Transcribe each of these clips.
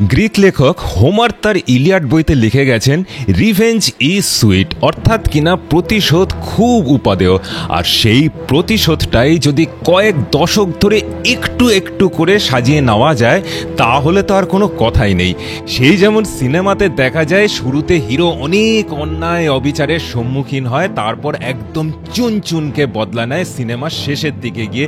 Greek লেখক Homer তার Iliad বইতে লিখে গেছেন, রিভেঞ্জ ইজ সুইট, অর্থাৎ কিনা প্রতিশোধ খুব উপাদেয়। আর সেই প্রতিশোধটাই যদি কয়েক দশক ধরে একটু একটু করে সাজিয়ে নেওয়া যায় তাহলে তো আর কোনো কথাই নেই। সেই যেমন সিনেমাতে দেখা যায় শুরুতে হিরো অনেক অন্যায় অবিচারের সম্মুখীন হয়, তারপর একদম চুনচুনকে বদলা নেয় সিনেমার শেষের দিকে গিয়ে।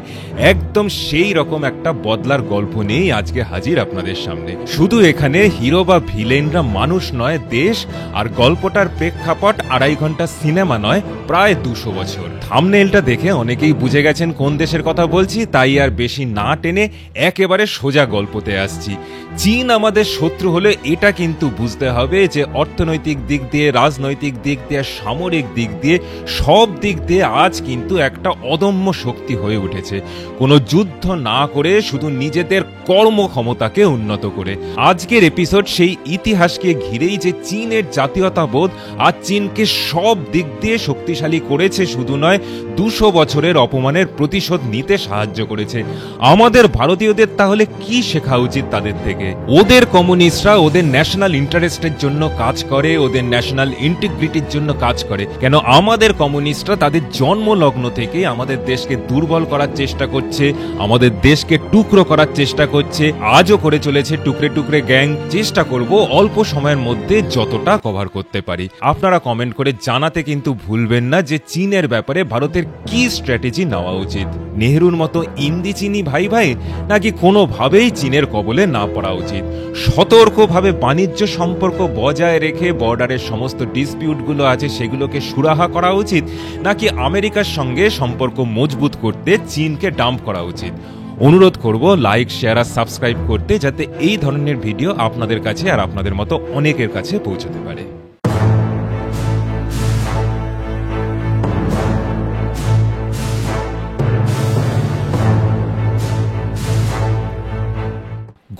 একদম সেই রকম একটা বদলার গল্প নিয়েই আজকে হাজির আপনাদের সামনে। শুধু এখানে হিরো বা ভিলেনরা মানুষ নয়, দেশ। আর গল্পটার প্রেক্ষাপট 2.5 ঘন্টা সিনেমা নয়, প্রায় 200 বছর। থাম্বনেইলটা দেখে অনেকেই বুঝে গেছেন কোন দেশের কথা বলছি, তাই আর বেশি না টেনে একেবারে সোজা গল্পতে আসছি। চীন আমাদের শত্রু হলে এটা কিন্তু বুঝতে হবে যে অর্থনৈতিক দিক দিয়ে, রাজনৈতিক দিক দিয়ে, সামরিক দিক দিয়ে, সব দিক দিয়ে আজ কিন্তু একটা অদম্য শক্তি হয়ে উঠেছে। কোনো যুদ্ধ না করে শুধু নিজেদের কর্মক্ষমতাকে উন্নত করে। আজকের এপিসোড সেই ইতিহাসকে ঘিরেই, যে চীনের জাতীয়তাবোধ আর চীনকে সব দিক দিয়ে শক্তিশালী করেছে শুধু নয়, 200 বছরের অপমানের প্রতিশোধ নিতে সাহায্য করেছে। আমাদের ভারতীয়দের তাহলে কি শেখা উচিত তাদের থেকে? ওদের কমিউনিস্টরা ওদের ন্যাশনাল ইন্টারেস্টের জন্য কাজ করে, ওদের ন্যাশনাল ইন্টিগ্রিটির জন্য কাজ করে, কেন আমাদের কমিউনিস্টরা তাদের জন্মলগ্ন থেকে আমাদের দেশকে দুর্বল করার চেষ্টা করছে, আমাদের দেশকে টুকরো করার চেষ্টা করছে, আজও করে চলেছে টুকরে টুকরে গ্যাং। চেষ্টা করব অল্প সময়ের মধ্যে যতটা কভার করতে পারি। আপনারা কমেন্ট করে জানাতে কিন্তু ভুলবেন না যে চীনের ব্যাপারে ভারতের কি স্ট্র্যাটেজি নেওয়া উচিত। নেহরুর মতো ইন্দি চিনি ভাই ভাই, নাকি কোনোভাবেই চীনের কবলে না পড়া উচিত? সতর্কভাবে বাণিজ্য সম্পর্ক বজায় রেখে বর্ডারের সমস্ত ডিসপিউটগুলো আছে সেগুলোকে সুরাহা করা উচিত, নাকি আমেরিকার সঙ্গে সম্পর্ক মজবুত করতে চীনকে ডাম্প করা উচিত? অনুরোধ করব লাইক, শেয়ার আর সাবস্ক্রাইব করতে, যাতে এই ধরনের ভিডিও আপনাদের কাছে আর আপনাদের মতো অনেকের কাছে পৌঁছতে পারে।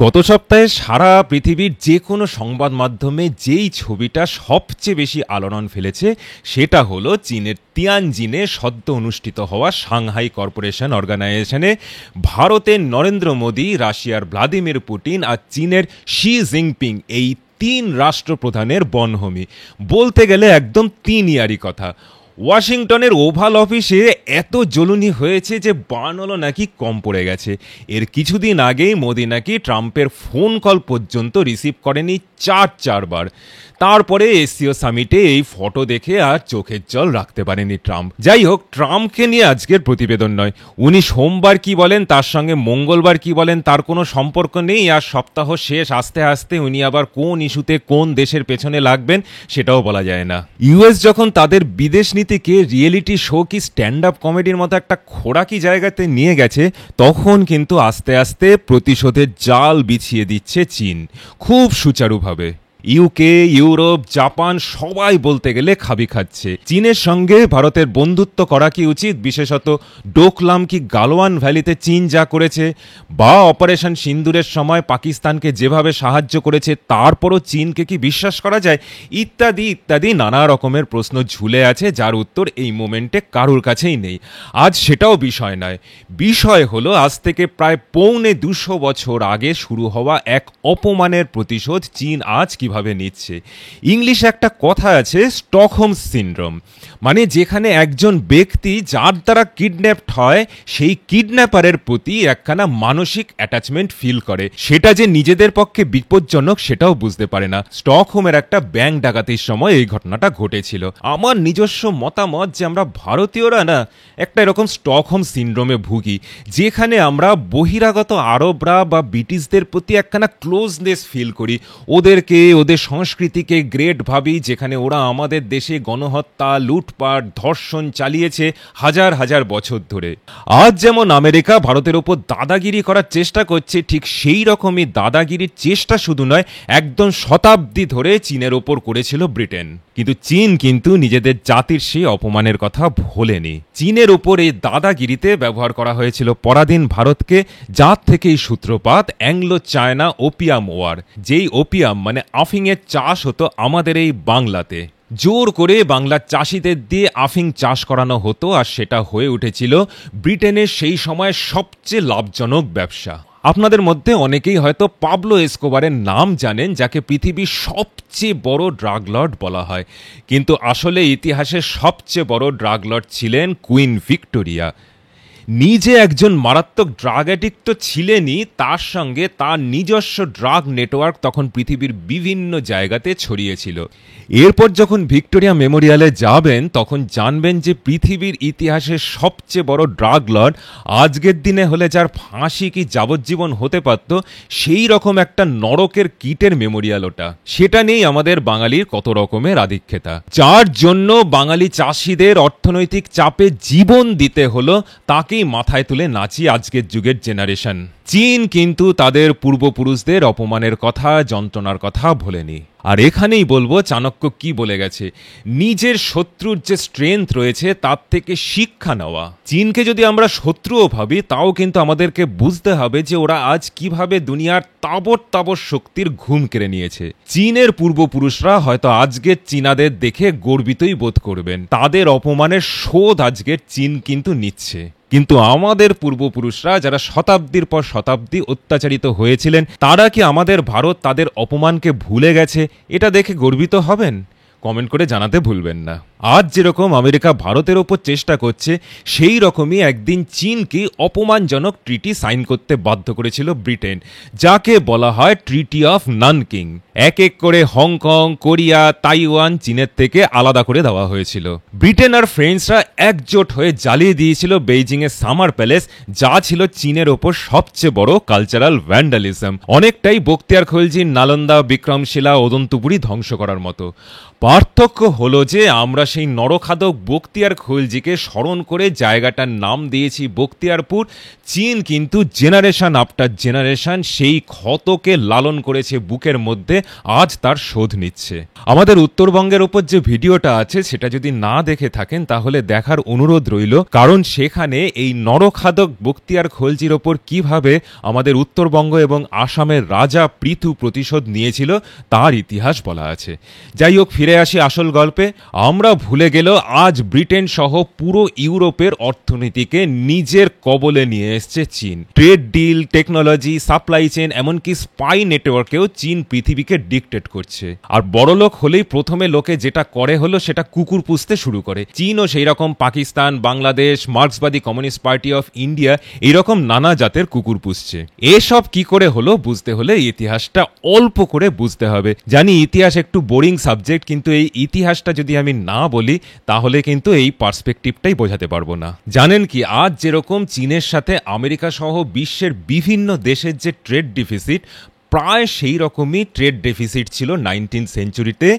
গত সপ্তাহে সারা পৃথিবীর যে কোনো সংবাদ মাধ্যমে যেই ছবিটা সবচেয়ে বেশি আলোড়ন ফেলেছে সেটা হলো চীনের তিয়ানজিনে সদ্য অনুষ্ঠিত হওয়া সাংহাই কর্পোরেশন অর্গানাইজেশনে ভারতের নরেন্দ্র মোদী, রাশিয়ার ভ্লাদিমির পুতিন আর চীনের শি জিনপিং, এই 3 রাষ্ট্রপ্রধানের বনভূমি। বলতে গেলে একদম 3 ইয়ারই কথা। ওয়াশিংটনের ওভাল অফিসে এত জ্বলুনি হয়েছে যে বার্নলও নাকি কম পড়ে গেছে। এর কিছুদিন আগেই মোদি নাকি ট্রাম্পের ফোন কল পর্যন্ত রিসিভ করেনি 4 বার। তারপরে এসসিও সামিটে এই ফটো দেখে আর চোখের জল রাখতে পারেনি ট্রাম্প। যাই হোক, ট্রাম্পকে নিয়ে আজকের প্রতিবেদন নয়। উনি সোমবার কি বলেন তার সঙ্গে মঙ্গলবার কি বলেন তার কোনো সম্পর্ক নেই। আর সপ্তাহ শেষ আসতে আসতে উনি আবার কোন ইস্যুতে কোন দেশের পেছনে লাগবেন সেটাও বলা যায় না। ইউএস যখন তাদের বিদেশ নীতিকে রিয়েলিটি শো কি স্ট্যান্ড আপ কমেডির মতো একটা খোরাকি জায়গাতে নিয়ে গেছে, তখন কিন্তু আস্তে আস্তে প্রতিশোধের জাল বিছিয়ে দিচ্ছে চীন, খুব সুচারুভাবে। ইউকে, ইউরোপ, জাপান সবাই বলতে গেলে খাবি খাচ্ছে। চীনের সঙ্গে ভারতের বন্ধুত্ব করা কি উচিত, বিশেষত ডোকলাম কি গালওয়ান ভ্যালিতে চীন যা করেছে, বা অপারেশন সিন্দুরের সময় পাকিস্তানকে যেভাবে সাহায্য করেছে তারপরও চীনকে কি বিশ্বাস করা যায়, ইত্যাদি ইত্যাদি নানা রকমের প্রশ্ন ঝুলে আছে, যার উত্তর এই মোমেন্টে কারোর কাছেই নেই। আজ সেটাও বিষয় নয়। বিষয় হলো আজ থেকে প্রায় 250 বছর আগে শুরু হওয়া এক অপমানের প্রতিশোধ চীন আজ কিভাবে নিচ্ছে। ইংলিশে একটা কথা আছে, স্টকহোম সিনড্রোম, মানে যেখানে একজন ব্যক্তি যার দ্বারা কিডন্যাপড হয় সেই কিডন্যাপারের প্রতি একখানা মানসিক অ্যাটাচমেন্ট ফিল করে। সেটা যে নিজেদের পক্ষে বিপজ্জনক সেটাও বুঝতে পারে না। স্টকহোমের একটা ব্যাংক ডাকাতির সময় এই ঘটনাটা ঘটেছিল। আমার নিজস্ব মতামত যে আমরা ভারতীয়রা না একটা এরকম স্টকহোম সিনড্রোমে ভুগি, যেখানে আমরা বহিরাগত আরবরা বা ব্রিটিশদের প্রতি একখানা ক্লোজনেস ফিল করি, ওদেরকে, ওদের সংস্কৃতিকে গ্রেট ভাবি, যেখানে ওরা আমাদের দেশে গণহত্যা, লুটপাট, ধর্ষণ চালিয়েছে হাজার হাজার বছর ধরে। আজ যেমন আমেরিকা ভারতের ওপর দাদাগিরি করার চেষ্টা করছে, ঠিক সেই রকমই দাদাগিরির চেষ্টা শুধু নয়, একদম শতাব্দী ধরে চীনের ওপর করেছিল ব্রিটেন। কিন্তু চীন কিন্তু নিজেদের জাতির সেই অপমানের কথা ভোলেনি। চীনের ওপর এই দাদাগিরিতে ব্যবহার করা হয়েছিল পরাধীন ভারতকে, যার থেকেই সূত্রপাত অ্যাংলো চায়না ওপিয়াম ওয়ার। যেই ওপিয়াম মানে আফিংয়ের চাষ হতো আমাদের এই বাংলাতে। জোর করে বাংলার চাষিদের দিয়ে আফিং চাষ করানো হতো, আর সেটা হয়ে উঠেছিল ব্রিটেনের সেই সময় সবচেয়ে লাভজনক ব্যবসা। আপনাদের মধ্যে অনেকেই হয়তো পাবলো এসকোবারের নাম জানেন, যাকে পৃথিবীর সবচেয়ে বড় ড্রাগ লর্ড বলা হয়, কিন্তু আসলে ইতিহাসের সবচেয়ে বড় ড্রাগ লর্ড ছিলেন কুইন ভিক্টোরিয়া। নিজে একজন মারাত্মক ড্রাগ অ্যাডিক্ট তো ছিলেনই, তার সঙ্গে তার নিজস্ব ড্রাগ নেটওয়ার্ক তখন পৃথিবীর বিভিন্ন জায়গাতে ছড়িয়েছিল। এরপর যখন ভিক্টোরিয়া মেমোরিয়ালে যাবেন তখন জানবেন যে পৃথিবীর ইতিহাসের সবচেয়ে বড় ড্রাগ লর্ড আজকের দিনে হলে যার ফাঁসি কি যাবজ্জীবন হতে পারত, সেই রকম একটা নরকের কীটের মেমোরিয়াল ওটা। সেটা নিয়েই আমাদের বাঙালির কত রকমের আধিক্যতা, যার জন্য বাঙালি চাষিদের অর্থনৈতিক চাপে জীবন দিতে হলো, তাকেই মাথায় তুলে নাচি আজকের যুগের জেনারেশন। চীন কিন্তু তাদের পূর্বপুরুষদের অপমানের কথা, যন্ত্রণার কথা ভোলেনি। আর এখানেই বলবো চাণক্য কি বলে গেছে, নিজের শত্রুর যে স্ট্রেংথ রয়েছে তার থেকে শিক্ষা নেওয়া। চীনকে যদি আমরা শত্রুও ভাবি, তাও কিন্তু আমাদেরকে বুঝতে হবে যে ওরা আজ কিভাবে দুনিয়ার তাবর তাবর শক্তির ঘুম কেড়ে নিয়েছে। চীনের পূর্বপুরুষরা হয়তো আজকের চীনাদের দেখে গর্বিতই বোধ করবেন, তাদের অপমানের শোধ আজকের চীন কিন্তু নিচ্ছে। কিন্তু আমাদের পূর্বপুরুষরা যারা শতাব্দীর পর শতাব্দী অত্যাচারিত হয়েছিলেন, তারা কি আমাদের ভারত তাদের অপমানকে ভুলে গেছে? এটা দেখে গর্বিত হবেন? কমেন্ট করে জানাতে ভুলবেন না। আজ যেরকম আমেরিকা ভারতের ওপর চেষ্টা করছে, সেই রকমই একদিন চীনকে অপমানজনক ট্রিটি সাইন করতে বাধ্য করেছিল ব্রিটেন, যাকে বলা হয় ট্রিটি অফ নানকিং। এক এক করে হংকং, কোরিয়া, তাইওয়ান চীনের থেকে আলাদা করে দেওয়া হয়েছিল। ব্রিটেন আর ফ্রেঞ্চরা একজোট হয়ে জ্বালিয়ে দিয়েছিল বেইজিং এর সামার প্যালেস, যা ছিল চীনের ওপর সবচেয়ে বড় কালচারাল ভ্যান্ডালিজম, অনেকটাই বখতিয়ার খলজির নালন্দা, বিক্রমশিলা, ওদন্তপুরী ধ্বংস করার মতো। পার্থক্য হলো যে আমরা সেই নরখাদক বখতিয়ার খলজিকে স্মরণ করে জায়গাটার নাম দিয়েছি বখতিয়ারপুর। চীন কিন্তু জেনারেশন আফটার জেনারেশন সেই ক্ষতকে লালন করেছে বুকের মধ্যে, আজ তার শোধ নিচ্ছে। আমাদের উত্তরবঙ্গের ওপর যে ভিডিওটা আছে সেটা যদি না দেখে থাকেন তাহলে দেখার অনুরোধ রইল, কারণ সেখানে এই নরখাদক বখতিয়ার খলজির ওপর কিভাবে আমাদের উত্তরবঙ্গ এবং আসামের রাজা পৃথু প্রতিশোধ নিয়েছিল তার ইতিহাস বলা আছে। যাই হোক, ফিরে আসি আসল গল্পে। আমরা ভুলে গেল আজ ব্রিটেন সহ পুরো ইউরোপের অর্থনীতিকে নিজের কবলে নিয়ে এসছে চীন। Trade deal, technology, supply chain, এমনকি স্পাই নেটওয়ার্কেও চীন পৃথিবীকে ডিক্টেট করছে। আর বড়লোক হলেই প্রথমে লোকে যেটা করে হলো সেটা কুকুর পুষতে শুরু করে। চীনও সেই রকম পাকিস্তান, বাংলাদেশ, মার্ক্সবাদী কমিউনিস্ট পার্টি অফ ইন্ডিয়া এইরকম নানা জাতের কুকুর পুষছে। এসব কি করে হলো বুঝতে হলে ইতিহাসটা অল্প করে বুঝতে হবে। জানি ইতিহাস একটু বোরিং সাবজেক্ট, কিন্তু এই ইতিহাসটা যদি আমি না বলি তাহলে কিন্তু এই পার্সপেক্টিভটাই বোঝাতে পারবো না। জানেন কি, আজ যেরকম চীনের সাথে আমেরিকা সহ বিশ্বের বিভিন্ন দেশের যে ট্রেড ডিফিসিট, প্রায় সেই রকমই ট্রেড ডেফিসিট ছিল 19th সেঞ্চুরিতে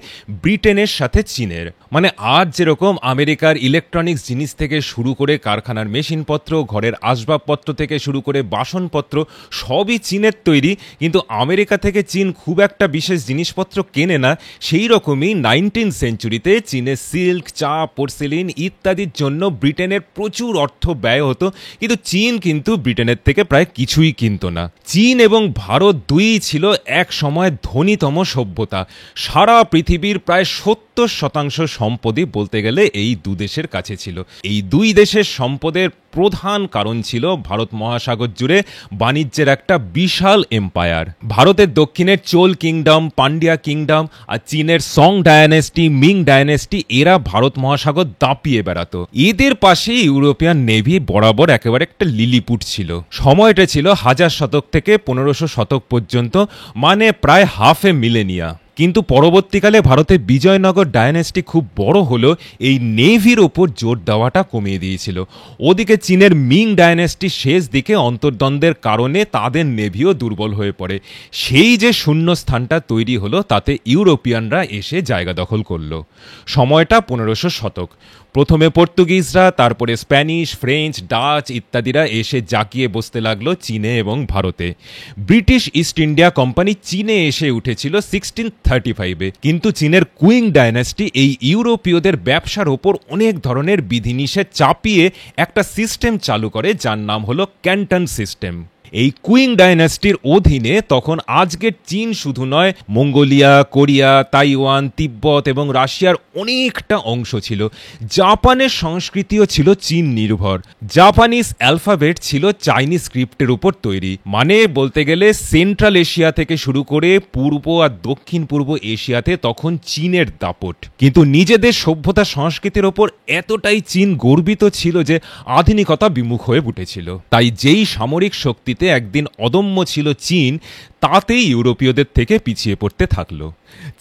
ব্রিটেনের সাথে চীনের। মানে আজ যেরকম আমেরিকার ইলেকট্রনিক্স জিনিস থেকে শুরু করে কারখানার মেশিনপত্র, ঘরের আসবাবপত্র থেকে শুরু করে বাসনপত্র সবই চীনের তৈরি, কিন্তু আমেরিকা থেকে চীন খুব একটা বিশেষ জিনিসপত্র কেনে না। সেই রকমই 19th সেঞ্চুরিতে চীনের সিল্ক, চা, পোর্সেলিন ইত্যাদির জন্য ব্রিটেনের প্রচুর অর্থ ব্যয় হতো, কিন্তু চীন কিন্তু ব্রিটেনের থেকে প্রায় কিছুই কিনত না। চীন এবং ভারত দুই ছিল এক সময় ধনীতম সভ্যতা। সারা পৃথিবীর প্রায় 70% সম্পদই বলতে গেলে এই দুদেশের কাছে ছিল। এই দুই দেশের সম্পদের প্রধান কারণ ছিল ভারত মহাসাগর জুড়ে বাণিজ্যের একটা বিশাল এম্পায়ার। ভারতের দক্ষিণের চোল কিংডম, পান্ডিয়া কিংডম আর চীনের সং ডায়নেস্টি, মিং ডায়নেস্টি, এরা ভারত মহাসাগর দাপিয়ে বেড়াতো। এদের পাশে ইউরোপিয়ান নেভি বরাবর একেবারে একটা লিলিপুট ছিল। সময়টা ছিল 1000 শতক থেকে 1500 শতক পর্যন্ত, মানে প্রায় হাফ এ মিলেনিয়া। কিন্তু পরবর্তীকালে ভারতের বিজয়নগর ডায়নেস্টি খুব বড় হলো, এই নেভির ওপর জোর দেওয়াটা কমিয়ে দিয়েছিল। ওদিকে চীনের মিং ডায়নেস্টি শেষ দিকে অন্তর্দ্বন্দ্বের কারণে তাদের নেভিও দুর্বল হয়ে পড়ে। সেই যে শূন্য স্থানটা তৈরি হলো তাতে ইউরোপিয়ানরা এসে জায়গা দখল করলো। সময়টা 1500 শতক। প্রথমে পর্তুগিজরা, তারপরে স্প্যানিশ, ফ্রেঞ্চ, ডাচ ইত্যাদিরা এসে জাঁকিয়ে বসতে লাগলো চীনে এবং ভারতে। ব্রিটিশ ইস্ট ইন্ডিয়া কোম্পানি চীনে এসে উঠেছিল 1635-এ, কিন্তু চীনের কুইং ডায়নেস্টি এই ইউরোপীয়দের ব্যবসার ওপর অনেক ধরনের বিধিনিষেধ চাপিয়ে একটা সিস্টেম চালু করে যার নাম হলো ক্যান্টন সিস্টেম। এই কুইং ডাইনাস্টির অধীনে তখন আজকের চীন শুধু নয়, মঙ্গোলিয়া, কোরিয়া, তাইওয়ান, তিব্বত এবং রাশিয়ার অনেকটা অংশ ছিল। জাপানের সংস্কৃতিও ছিল চীন নির্ভর। জাপানিজ অ্যালফাবেট ছিল চাইনিজ স্ক্রিপ্টের উপর তৈরি, মানে বলতে গেলে সেন্ট্রাল এশিয়া থেকে শুরু করে পূর্ব আর দক্ষিণ পূর্ব এশিয়াতে তখন চীনের দাপট। কিন্তু নিজেদের সভ্যতা সংস্কৃতির ওপর এতটাই চীন গর্বিত ছিল যে আধুনিকতা বিমুখ হয়ে উঠেছিল। তাই যেই সামরিক শক্তিতে একদিন অদম্য ছিল চীন, তাতেই ইউরোপীয়দের থেকে পিছিয়ে পড়তে থাকলো।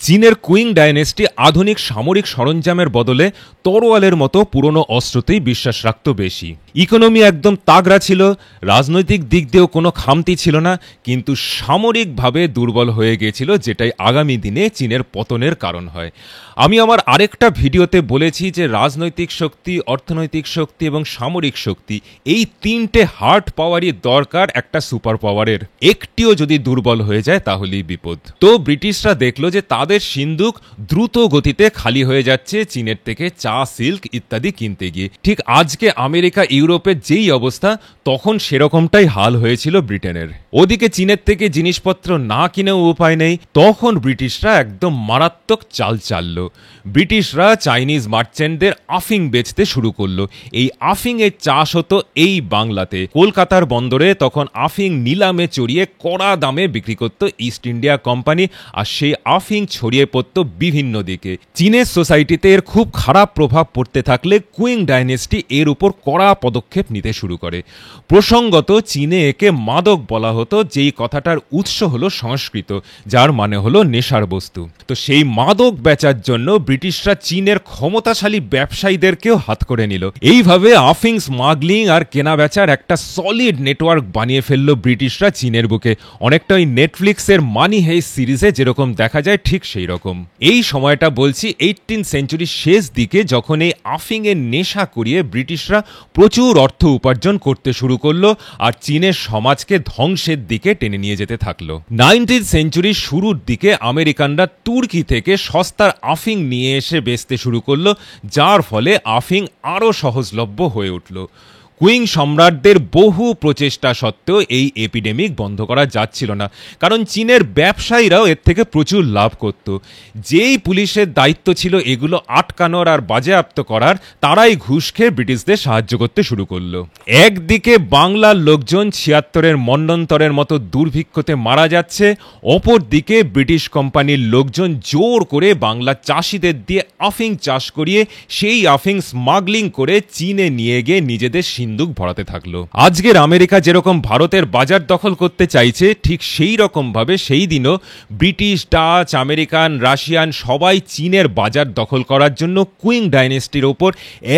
চীনের কুইং ডাইনেস্টি আধুনিক সামরিক সরঞ্জামের বদলে তরোয়ালের মতো পুরনো অস্ত্রতেই বিশ্বাস রাখত বেশি। ইকোনমি একদম তাগড়া ছিল, রাজনৈতিক দিক দিয়েও কোনো খামতি ছিল না, কিন্তু সামরিকভাবে দুর্বল হয়ে গিয়েছিল, যেটাই আগামী দিনে চীনের পতনের কারণ হয়। আমি আমার আরেকটা ভিডিওতে বলেছি যে রাজনৈতিক শক্তি, অর্থনৈতিক শক্তি এবং সামরিক শক্তি, এই তিনটে হার্ড পাওয়ারই দরকার একটা সুপার পাওয়ারের। একটিও যদি দুর্বল হয়ে যায় তাহলেই বিপদ। তো ব্রিটিশরা দেখলো যে তাদের সিন্ধুক দ্রুত গতিতে খালি হয়ে যাচ্ছে চীনের থেকে চা, সিল্ক ইত্যাদি কিনতে গিয়ে। ঠিক আজকে আমেরিকা, ইউরোপের যেই অবস্থা, তখন সেরকমটাই হাল হয়েছিল ব্রিটেনের। ওদিকে চীনের থেকে জিনিসপত্র না কিনেও উপায় নেই, তখন ব্রিটিশরা একদম মারাত্মক চাল চালল। ব্রিটিশরা চাইনিজ মার্চেন্টদের আফিং বেচতে শুরু করলো। এই আফিং এর চাষ হতো এই বাংলাতে। কলকাতার বন্দরে তখন আফিং নিলামে চড়িয়ে কড়া দামে বিক্রি করত ইস্ট ইন্ডিয়া কোম্পানি, আর সেই আফিং ছড়িয়ে পড়ত বিভিন্ন দিকে। চীনের সোসাইটিতে এর খুব খারাপ প্রভাব পড়তে থাকলে কুইং ডাইনেস্টি এর উপর কড়া পদক্ষেপ নিতে শুরু করে। প্রসঙ্গত চীনে একে মাদক বলা হতো, যেই কথাটার উৎস হলো সংস্কৃত, যার মানে হলো নেশার বস্তু। তো সেই মাদক বেচার জন্য ব্রিটিশরা চীনের ক্ষমতাশালী ব্যবসায়ীদেরকেও হাত করে নিল। এইভাবে আফিং স্মাগলিং আর কেনা বেচার একটা সলিড নেটওয়ার্ক বানিয়ে ফেললো ব্রিটিশরা চীনের বুকে। অনেকটা ওই নেটফ্লিক্সের মানি হেইস্ট সিরিজে যেরকম দেখা যায়, ঠিক সেই রকম। এই সময়টা বলছি 18th সেঞ্চুরির শেষ দিকে, যখন এই আফিং এর নেশা করিয়ে ব্রিটিশরা প্রচুর অর্থ উপার্জন করতে শুরু করলো আর চীনের সমাজকে ধ্বংসের দিকে টেনে নিয়ে যেতে থাকলো। 19th সেঞ্চুরির শুরুর দিকে আমেরিকানরা তুর্কি থেকে সস্তার আফিং নিয়ে এসে বেচতে শুরু করলো, যার ফলে আফিং আরও সহজলভ্য হয়ে উঠল। কুইং সম্রাটদের বহু প্রচেষ্টা সত্ত্বেও এই এপিডেমিক বন্ধ করা যাচ্ছিল না, কারণ চীনের ব্যবসায়ীরাও এর থেকে প্রচুর লাভ করত। যেই পুলিশের দায়িত্ব ছিল এগুলো আটকানোর আর বাজেয়াপ্ত করার, তারাই ঘুষ খেয়ে ব্রিটিশদের সাহায্য করতে শুরু করলো। একদিকে বাংলার লোকজন 76-এর মন্বন্তরের মতো দুর্ভিক্ষতে মারা যাচ্ছে, অপরদিকে ব্রিটিশ কোম্পানির লোকজন জোর করে বাংলা চাষিদের দিয়ে আফিং চাষ করিয়ে সেই আফিং স্মাগলিং করে চীনে নিয়ে গিয়ে নিজেদের সিন্ধুক ভরাতে থাকলো। আজকের আমেরিকা যেরকম ভারতের বাজার দখল করতে চাইছে, ঠিক সেই রকম ভাবে সেই দিনও ব্রিটিশ, ডাচ, আমেরিকান, রাশিয়ান সবাই চীনের বাজার দখল করার জন্য কুইং ডাইনেস্টির ওপর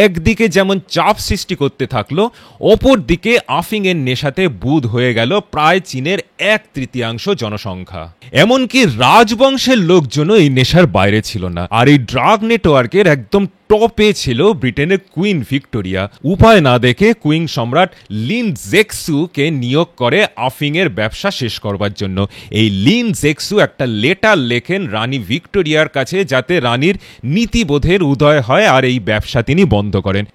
একদিকে যেমন চাপ সৃষ্টি করতে থাকলো, অপর দিকে আফিং এর নেশাতে বুঁদ হয়ে গেল প্রায় চীনের 1/3 জনসংখ্যা। এমনকি রাজবংশের লোকজনও এই নেশার বাইরে ছিল না। আর এই ড্রাগ নেটওয়ার্কের একদম টপে ছিল ব্রিটেনের কুইন ভিক্টোরিয়া। উপায় না দেখে কুইং সম্রাট লিন জেক্সুকে নিয়োগ করে আফিং এর ব্যবসা শেষ করবার জন্য। এই লিন জেক্সু একটা লেটার লেখেন রানী ভিক্টোরিয়ার কাছে, যাতে রানীর নীতিবোধের উদয় হয় আর এই ব্যবসা তিনি বন্ধ করেন।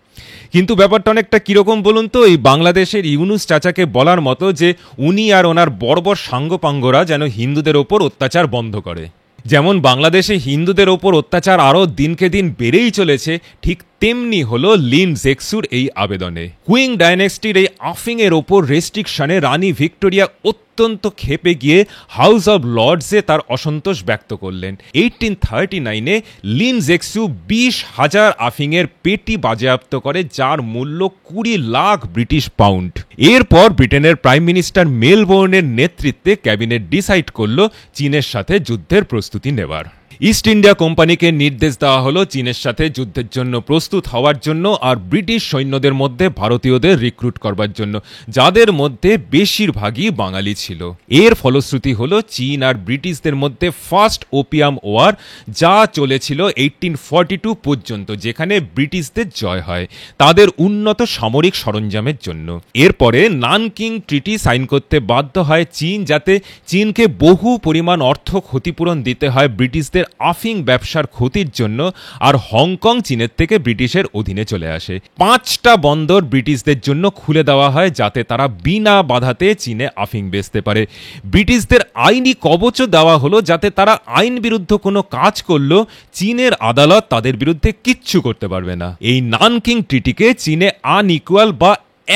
কিন্তু ব্যাপারটা অনেকটা কিরকম বলুন তো, এই বাংলাদেশের ইউনুস চাচাকে বলার মতো যে উনি আর ওনার বর্বর সাঙ্গপাঙ্গরা যেন হিন্দুদের ওপর অত্যাচার বন্ধ করে। যেমন বাংলাদেশে হিন্দুদের ওপর অত্যাচার আরও দিনকে দিন বেড়েই চলেছে, ঠিক তেমনি হলো লিন জেক্সুর এই আবেদনে। কুইং ডাইনেস্টির এই আফিং এর ওপর রেস্ট্রিকশনে রানী ভিক্টোরিয়া অত্যন্ত ক্ষেপে গিয়ে হাউস অব লর্ডসে তার অসন্তোষ ব্যক্ত করলেন। 1839-এ লিন জেক্সু 20,000 আফিং এর পেটি বাজেয়াপ্ত করে, যার মূল্য 20 লাখ ব্রিটিশ পাউন্ড। এরপর ব্রিটেনের প্রাইম মিনিস্টার মেলবোর্নের নেতৃত্বে ক্যাবিনেট ডিসাইড করলো চীনের সাথে যুদ্ধের প্রস্তুতি নেবার। ইস্ট ইন্ডিয়া কোম্পানিকে নির্দেশ দেওয়া হলো চীনের সাথে যুদ্ধের জন্য প্রস্তুত হওয়ার জন্য আর ব্রিটিশ সৈন্যদের মধ্যে ভারতীয়দের রিক্রুট করবার জন্য, যাদের মধ্যে বেশিরভাগই বাঙালি ছিল। এর ফলশ্রুতি হলো চীন আর ব্রিটিশদের মধ্যে ফার্স্ট ওপিয়াম ওয়ার, যা চলেছিল 1842 পর্যন্ত, যেখানে ব্রিটিশদের জয় হয় তাদের উন্নত সামরিক সরঞ্জামের জন্য। এরপরে নানকিং ট্রিটি সাইন করতে বাধ্য হয় চীন, যাতে চীনকে বহু পরিমাণ অর্থ ক্ষতিপূরণ দিতে হয় ব্রিটিশদের আফিং ব্যবসার ক্ষতির জন্য, আর হংকং চীনের থেকে ব্রিটিশের অধীনে চলে আসে। 5টা বন্দর ব্রিটিশদের জন্য খুলে দেওয়া হয় যাতে তারা বিনা বাধাতে চীনে আফিং বেচতে পারে। ব্রিটিশদের আইনি কবচও দেওয়া হলো যাতে তারা আইন বিরুদ্ধ কোনো কাজ করলেও চীনের আদালত তাদের বিরুদ্ধে কিচ্ছু করতে পারবে না। এই নানকিং ট্রিটিকে চীনে আনইকুয়াল বা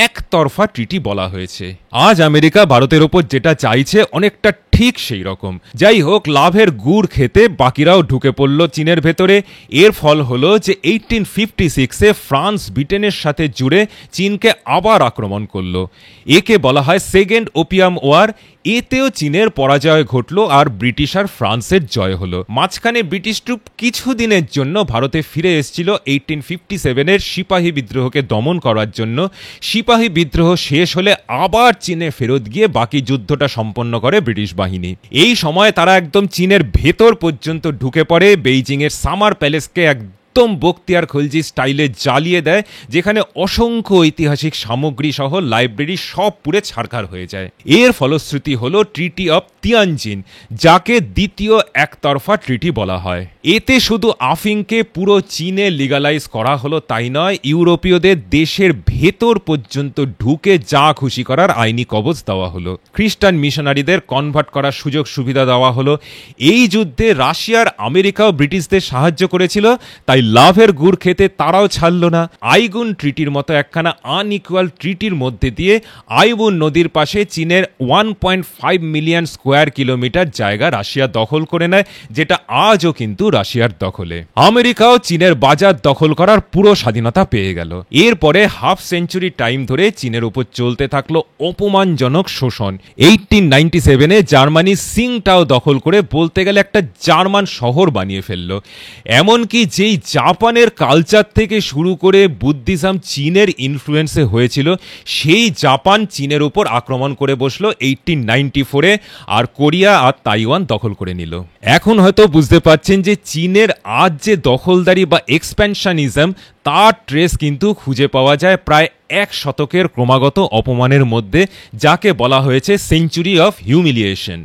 একতরফা ট্রিটি বলা হয়েছে। আজ আমেরিকা ভারতের ওপর যেটা চাইছে অনেকটা ঠিক সেই রকম। যাই হোক, লাভের গুড় খেতে বাকিরাও ঢুকে পড়ল চীনের ভেতরে। এর ফল হলো যে 1856-এ ফ্রান্স ব্রিটেনের সাথে জুড়ে চীনকে আবার আক্রমণ করলো। একে বলা হয় সেকেন্ড ওপিয়াম ওয়ার। এতেও চীনের পরাজয় ঘটল আর ব্রিটিশ আর ফ্রান্সের জয় হলো। মাঝখানে ব্রিটিশ ট্রুপ কিছুদিনের জন্য ভারতে ফিরে এসেছিল 1857-এর সিপাহী বিদ্রোহকে দমন করার জন্য। সিপাহী বিদ্রোহ শেষ হলে আবার চীনে ফেরত গিয়ে বাকি যুদ্ধটা সম্পন্ন করে ব্রিটিশ বাহিনী। এই সময় তারা একদম চীনের ভেতর পর্যন্ত ঢুকে পড়ে, বেইজিংয়ের সামার প্যালেসকে একদম বখতিয়ার খলজি স্টাইলে জ্বালিয়ে দেয়, যেখানে অসংখ্য ঐতিহাসিক সামগ্রী সহ লাইব্রেরি সব পুড়ে ছারখার হয়ে যায়। এর ফলশ্রুতি হলো ট্রিটি অফ তিয়ানজিন, যাকে দ্বিতীয় একতরফা ট্রিটি বলা হয়। এতে শুধু আফিংকে পুরো চীনে লিগালাইজ করা হলো তাই নয়, ইউরোপীয়দের দেশের ভেতর পর্যন্ত ঢুকে যা খুশি করার আইনি কবচ দেওয়া হলো। খ্রিস্টান মিশনারিদের কনভার্ট করার সুযোগ সুবিধা দেওয়া হলো। এই যুদ্ধে রাশিয়ার আমেরিকাও ব্রিটিশদের সাহায্য করেছিল, তাই লাভের গুড় খেতে তারাও ছাড়ল না। আইগুন ট্রিটির মতো একখানা আনইকুয়াল ট্রিটির মধ্যে দিয়ে আইবুন নদীর পাশে চীনের 1.5 মিলিয়ন স্কোয়ার কিলোমিটার জায়গা রাশিয়া দখল করে নেয়, যেটা আজও কিন্তু রাশিয়ার দখলে। আমেরিকাও চীনের বাজার দখল করার পুরো স্বাধীনতা পেয়ে গেল। এরপরে হাফ সেঞ্চুরি টাইম ধরে চীনের উপর চলতে থাকলো অপমানজনক শোষণ। 1897-এ জার্মানি সিংটাও দখল করে বলতে গেলে একটা জার্মান শহর বানিয়ে ফেললো। এমনকি যেই জাপানের কালচার থেকে শুরু করে বুদ্ধিজম চীনের ইনফ্লুয়েন্সে হয়েছিল, সেই জাপান চীনের উপর আক্রমণ করে বসলো 1894-এ, আর কোরিয়া আর তাইওয়ান দখল করে নিল। এখন হয়তো বুঝতে পারছেন যে চীনের আজ যে দখলদারি বা এক্সপ্যানশনিজম, তার ট্রেস কিন্তু খুঁজে পাওয়া যায় প্রায় 1 শতকের ক্রমাগত অপমানের মধ্যে, যাকে বলা হয়েছে সেঞ্চুরি অফ হিউমিলিয়েশন।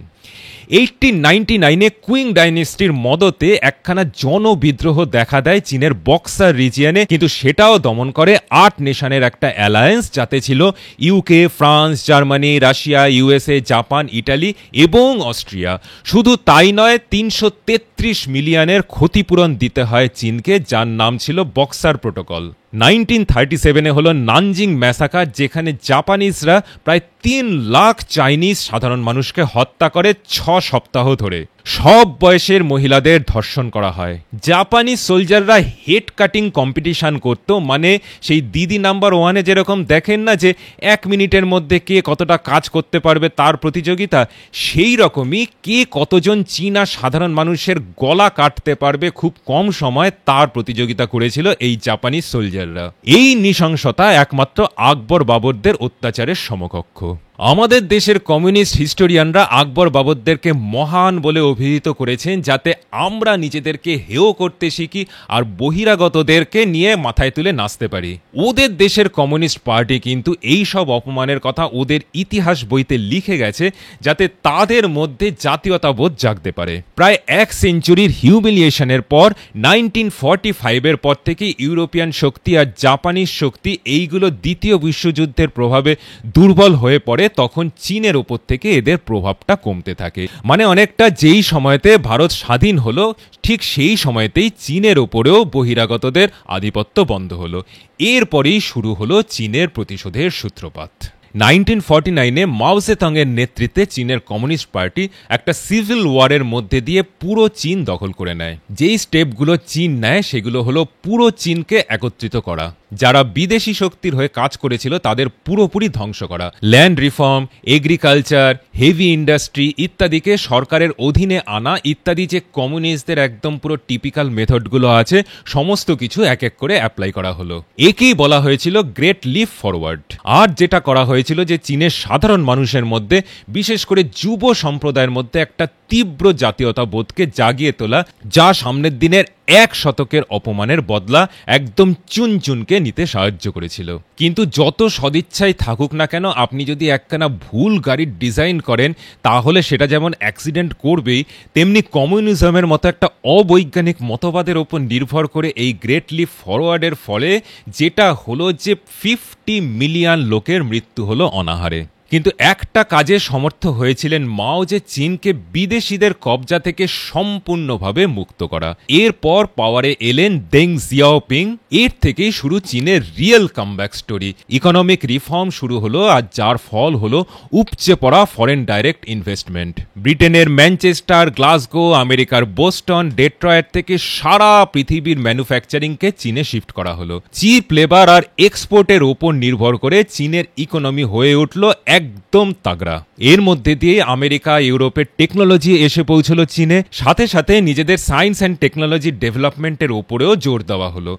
1899-এ কুইং ডাইনেস্টির মদতে একখানা জনবিদ্রোহ দেখা দেয় চীনের বক্সার রিজিয়নে, কিন্তু সেটাও দমন করে 8 নেশনের একটা অ্যালায়েন্স, যাতে ছিল UK, France, Germany, Russia, USA, Japan, Italy এবং অস্ট্রিয়া। শুধু তাই নয়, 333 মিলিয়নের ক্ষতিপূরণ দিতে হয় চীনকে, যার নাম ছিল বক্সার প্রোটোকল। 1937-এ হলো নানজিং ম্যাসাকার, যেখানে জাপানিজরা প্রায় 3 লাখ চাইনিজ সাধারণ মানুষকে হত্যা করে 6 সপ্তাহ ধরে। সব বয়সের মহিলাদের ধর্ষণ করা হয়। জাপানি সোলজাররা হেড কাটিং কম্পিটিশন করত, মানে সেই দিদি নাম্বার 1-এ যেরকম দেখেন না যে 1 মিনিটের মধ্যে কে কতটা কাজ করতে পারবে তার প্রতিযোগিতা, সেই রকমই কে কতজন চীনা সাধারণ মানুষের গলা কাটতে পারবে খুব কম সময় তার প্রতিযোগিতা করেছিল এই জাপানি সোলজাররা। এই নৃশংসতা একমাত্র আকবর বাবরদের অত্যাচারের সমকক্ষ। আমাদের দেশের কমিউনিস্ট হিস্টোরিয়ানরা আকবর বাবরদেরকে মহান বলে অভিহিত করেছেন, যাতে আমরা নিজেদেরকে হেয় করতে শিখি আর বহিরাগতদেরকে নিয়ে মাথায় তুলে নাচতে পারি। ওদের দেশের কমিউনিস্ট পার্টি কিন্তু এই সব অপমানের কথা ওদের ইতিহাস বইতে লিখে গেছে, যাতে তাদের মধ্যে জাতীয়তাবোধ জাগতে পারে। প্রায় 1 সেঞ্চুরির হিউমিলিয়েশনের পর 1945-এর পর থেকে ইউরোপিয়ান শক্তি আর জাপানিজ শক্তি এইগুলো দ্বিতীয় বিশ্বযুদ্ধের প্রভাবে দুর্বল হয়ে পড়ে, তখন চীনের উপর থেকে এদের প্রভাবটা কমতে থাকে। মানে অনেকটা যেই সময়তে ভারত স্বাধীন হলো, ঠিক সেই সময়তেই চীনের উপরেও বহিরাগতদের আধিপত্য বন্ধ হলো। এরপরেই শুরু হলো চীনের প্রতিশোধের সূত্রপাত। 1949-এ মাও জেতুং এর নেতৃত্বে চীনের কমিউনিস্ট পার্টি একটা সিভিল ওয়ারের মধ্যে দিয়ে পুরো চীন দখল করে নেয়। যেই স্টেপগুলো চীন নেয় সেগুলো হলো পুরো চীনকে একত্রিত করা, যারা বিদেশি শক্তির হয়ে কাজ করেছিল তাদের পুরোপুরি ধ্বংস করা, land reform, agriculture, heavy industry ইত্যাদিকে সরকারের অধীনে আনা, ইত্যাদি যে কমিউনিস্টদের একদম পুরো টিপিক্যাল মেথডগুলো আছে, সমস্ত কিছু এক এক করে অ্যাপ্লাই করা হলো। একেই বলা হয়েছিল গ্রেট লিপ ফরওয়ার্ড। আর যেটা করা হয়েছিল যে চীনের সাধারণ মানুষের মধ্যে, বিশেষ করে যুব সম্প্রদায়ের মধ্যে একটা তীব্র জাতীয়তাবোধকে জাগিয়ে তোলা, যা সামনের দিনের এক শতকের অপমানের বদলা একদম চুনচুনকে নিতে সাহায্য করেছিল। কিন্তু যত সদিচ্ছাই থাকুক না কেন, আপনি যদি একখানা ভুল গাড়ির ডিজাইন করেন তাহলে সেটা যেমন অ্যাক্সিডেন্ট করবেই, তেমনি কমিউনিজমের মতো একটা অবৈজ্ঞানিক মতবাদের ওপর নির্ভর করে এই গ্রেট লিপ ফরওয়ার্ডের ফলে যেটা হলো যে 50 মিলিয়ন লোকের মৃত্যু হলো অনাহারে। কিন্তু একটা কাজে সমর্থ হয়েছিলেন মাও, যে চীনকে বিদেশিদের কবজা থেকে সম্পূর্ণভাবে মুক্ত করা। এরপর পাওয়ারে এলেন দেং জিয়াওপিং। এর থেকেই শুরু চীনের real comeback story. Economic reform শুরু হলো, আর যার ফল হলো উপচে পড়া ফরেন ডাইরেক্ট ইনভেস্টমেন্ট। ব্রিটেনের ম্যানচেস্টার, গ্লাসগো, আমেরিকার বোস্টন, ডেট্রয়েট থেকে সারা পৃথিবীর ম্যানুফ্যাকচারিংকে চীনে শিফট করা হলো। চিপ লেবার আর এক্সপোর্টের ওপর নির্ভর করে চীনের ইকোনমি হয়ে উঠল একদম তাগড়া। এর মধ্যে দিয়ে আমেরিকা, ইউরোপের টেকনোলজি এসে পৌঁছলো চীনে। সাথে সাথে নিজেদের সায়েন্স অ্যান্ড টেকনোলজি ডেভেলপমেন্টের ওপরেও জোর দেওয়া হলো।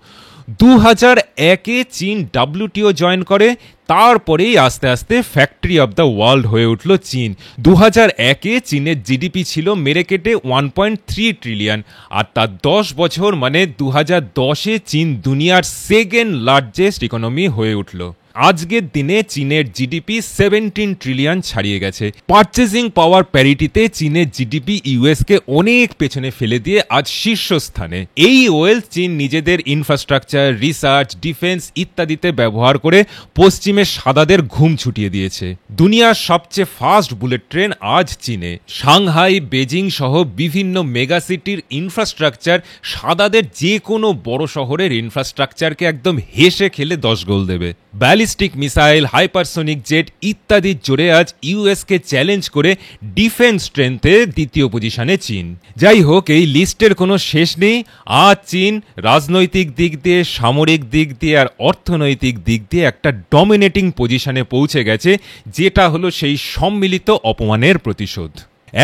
2001-এ চীন WTO জয়েন করে। তারপরেই আস্তে আস্তে ফ্যাক্টরি অব দ্য ওয়ার্ল্ড হয়ে উঠল চীন। 2001-এ চীনের জিডিপি ছিল মেরে কেটে 1.3 ট্রিলিয়ন, আর তার 10 বছর মানে 2010-এ চীন দুনিয়ার সেকেন্ড লার্জেস্ট ইকোনমি হয়ে উঠল। আজকের দিনে চীনের জিডিপি 17 ট্রিলিয়ন ছাড়িয়ে গেছে। পারচেজিং পাওয়ার প্যারিটিতে চীনের জিডিপি ইউএসকে অনেক পেছনে ফেলে দিয়ে আজ শীর্ষস্থানে। এই ওয়েলথ চীন নিজেদের ইনফ্রাস্ট্রাকচার, রিসার্চ, ডিফেন্স ইত্যাদিতে ব্যবহার করে পশ্চিমের সাদাদের ঘুম ছুটিয়ে দিয়েছে। দুনিয়ার সবচেয়ে ফাস্ট বুলেট ট্রেন আজ চীনে। সাংহাই, বেজিং সহ বিভিন্ন মেগাসিটির ইনফ্রাস্ট্রাকচার সাদাদের যে কোনো বড় শহরের ইনফ্রাস্ট্রাকচারকে একদম হেসে খেলে 10 গোল দেবে। ব্যালিস্টিক মিসাইল, হাইপারসোনিক জেট ইত্যাদির জোরে আজ ইউএসকে চ্যালেঞ্জ করে ডিফেন্স স্ট্রেংথে দ্বিতীয় পজিশনে চীন। যাই হোক, এই লিস্টের কোনো শেষ নেই। আজ চীন রাজনৈতিক দিক দিয়ে, সামরিক দিক দিয়ে আর অর্থনৈতিক দিক দিয়ে একটা ডমিনেটিং পজিশনে পৌঁছে গেছে, যেটা হলো সেই সম্মিলিত অপমানের প্রতিশোধ।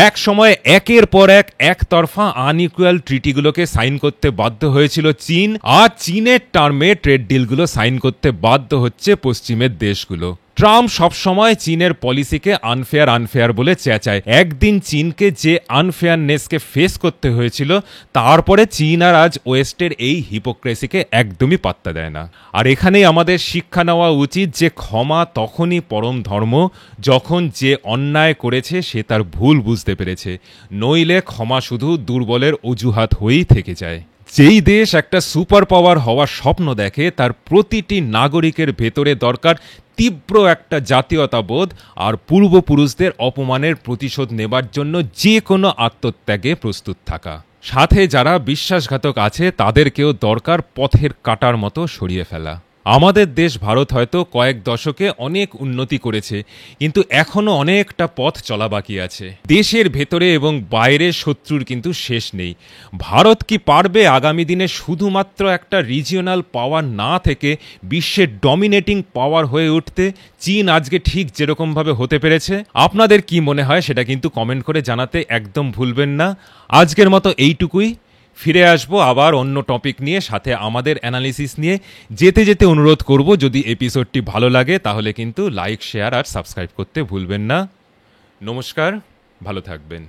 এক সময় একের পর এক একতরফা আনইকুয়াল ট্রিটিগুলোকে সাইন করতে বাধ্য হয়েছিল চীন। আর চীনের টার্মে ট্রেড ডিলগুলো সাইন করতে বাধ্য হচ্ছে পশ্চিমের দেশগুলো। ট্রাম্প সবসময় চীনের পলিসিকে আনফেয়ার বলে চেঁচায়। একদিন চীনকে যে আনফেয়ারনেসকে ফেস করতে হয়েছিল, তারপরে চীন আর আজ ওয়েস্টের এই হিপোক্রেসিকে একদমই পাত্তা দেয় না। আর এখানেই আমাদের শিক্ষা নেওয়া উচিত যে ক্ষমা তখনই পরম ধর্ম, যখন যে অন্যায় করেছে সে তার ভুল বুঝতে পেরেছে। নইলে ক্ষমা শুধু দুর্বলের অজুহাত হয়েই থেকে যায়। যেই দেশ একটা সুপার পাওয়ার হওয়ার স্বপ্ন দেখে, তার প্রতিটি নাগরিকের ভেতরে দরকার তীব্র একটা জাতীয়তাবোধ আর পূর্বপুরুষদের অপমানের প্রতিশোধ নেবার জন্য যে কোনো আত্মত্যাগে প্রস্তুত থাকা। সাথে যারা বিশ্বাসঘাতক আছে তাদেরকেও দরকার পথের কাঁটার মতো সরিয়ে ফেলা। আমাদের দেশ ভারত হয়তো কয়েক দশকে অনেক উন্নতি করেছে, কিন্তু এখনো অনেকটা পথ চলা বাকি আছে। দেশের ভেতরে এবং বাইরে শত্রুর কিন্তু শেষ নেই। ভারত কি পারবে আগামী দিনে শুধুমাত্র একটা রিজিওনাল পাওয়ার না থেকে বিশ্বের ডমিনেটিং পাওয়ার হয়ে উঠতে? চীন আজকে ঠিক যেরকমভাবে হতে পেরেছে। আপনাদের কি মনে হয় সেটা কিন্তু কমেন্ট করে জানাতে একদম ভুলবেন না। আজকের মতো এইটুকুই। ফিরে আসবো আবার অন্য টপিক নিয়ে, সাথে আমাদের অ্যানালিসিস নিয়ে। যেতে যেতে অনুরোধ করব, যদি এপিসোডটি ভালো লাগে তাহলে কিন্তু লাইক, শেয়ার আর সাবস্ক্রাইব করতে ভুলবেন না। নমস্কার, ভালো থাকবেন।